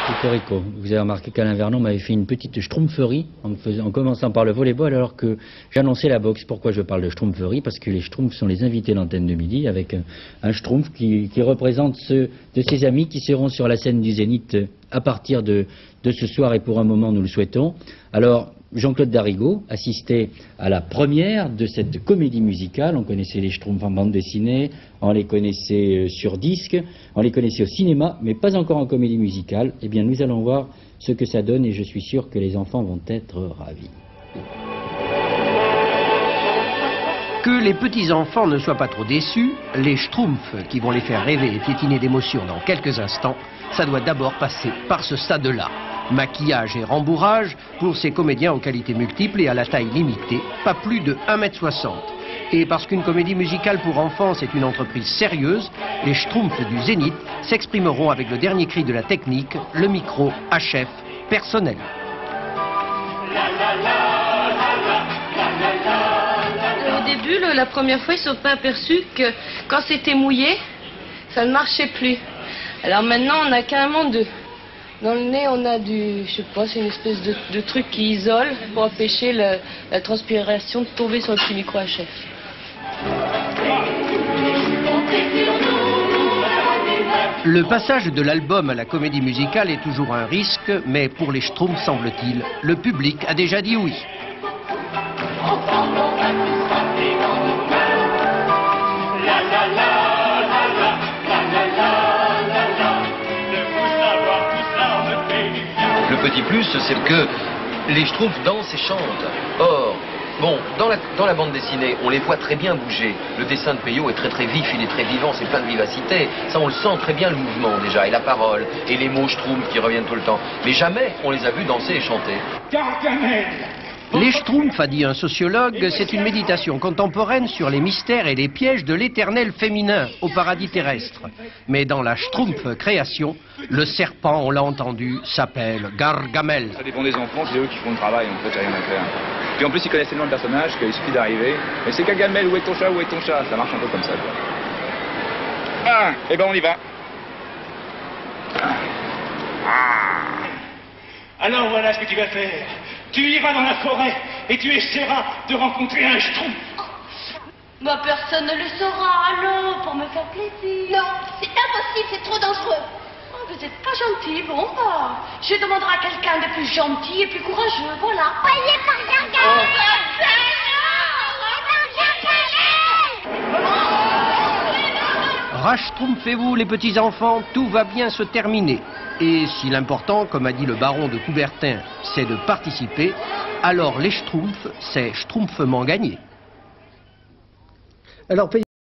Cocorico. Vous avez remarqué qu'Alain Vernon m'avait fait une petite schtroumpferie en commençant par le volleyball alors que j'annonçais la boxe. Pourquoi je parle de schtroumpferie? Parce que les schtroumpfs sont les invités d'Antenne de Midi avec un schtroumpf qui représente ceux de ses amis qui seront sur la scène du Zénith à partir de ce soir et pour un moment nous le souhaitons. Alors Jean-Claude Darigo assistait à la première de cette comédie musicale. On connaissait les Schtroumpfs en bande dessinée, on les connaissait sur disque, on les connaissait au cinéma, mais pas encore en comédie musicale. Eh bien, nous allons voir ce que ça donne et je suis sûr que les enfants vont être ravis. Que les petits-enfants ne soient pas trop déçus, les Schtroumpfs qui vont les faire rêver et piétiner d'émotion dans quelques instants, ça doit d'abord passer par ce stade-là. Maquillage et rembourrage pour ces comédiens aux qualités multiples et à la taille limitée, pas plus de 1,60 m. Et parce qu'une comédie musicale pour enfants c'est une entreprise sérieuse, les Schtroumpfs du Zénith s'exprimeront avec le dernier cri de la technique, le micro HF personnel. Au début, la première fois, ils ne se sont pas aperçus que quand c'était mouillé, ça ne marchait plus. Alors maintenant, on a carrément dans le nez, on a je sais pas, c'est une espèce de truc qui isole pour empêcher la transpiration de tomber sur le petit micro HF. Le passage de l'album à la comédie musicale est toujours un risque, mais pour les Schtroumpfs, semble-t-il, le public a déjà dit oui. Le petit plus, c'est que les Schtroumpfs dansent et chantent. Or, bon, dans la bande dessinée, on les voit très bien bouger. Le dessin de Peyo est très très vif, il est très vivant, c'est plein de vivacité. Ça, on le sent très bien, le mouvement déjà, et la parole, et les mots Schtroumpfs qui reviennent tout le temps. Mais jamais on les a vus danser et chanter. Les Schtroumpfs, a dit un sociologue, c'est une méditation contemporaine sur les mystères et les pièges de l'éternel féminin au paradis terrestre. Mais dans la Schtroumpf création, le serpent, on l'a entendu, s'appelle Gargamel. Ça dépend des enfants, c'est eux qui font le travail, en fait, rien à faire. Puis en plus, ils connaissent tellement le personnage qu'il suffit d'arriver. Mais c'est Gargamel, où est ton chat, où est ton chat? Ça marche un peu comme ça, quoi. Ah, et ben on y va. Alors voilà ce que tu vas faire. Tu iras dans la forêt et tu essaieras de rencontrer un Schtroumpf. Bah, personne ne le saura, allons, pour me faire plaisir. Non, c'est impossible, c'est trop dangereux. Oh, vous n'êtes pas gentil, bon, bah, je demanderai à quelqu'un de plus gentil et plus courageux, voilà. Voyez par Gargamel. Raschtroumpfez-vous les petits-enfants, tout va bien se terminer. Et si l'important, comme a dit le baron de Coubertin, c'est de participer, alors les Schtroumpfs, c'est schtroumpfement gagné. Alors,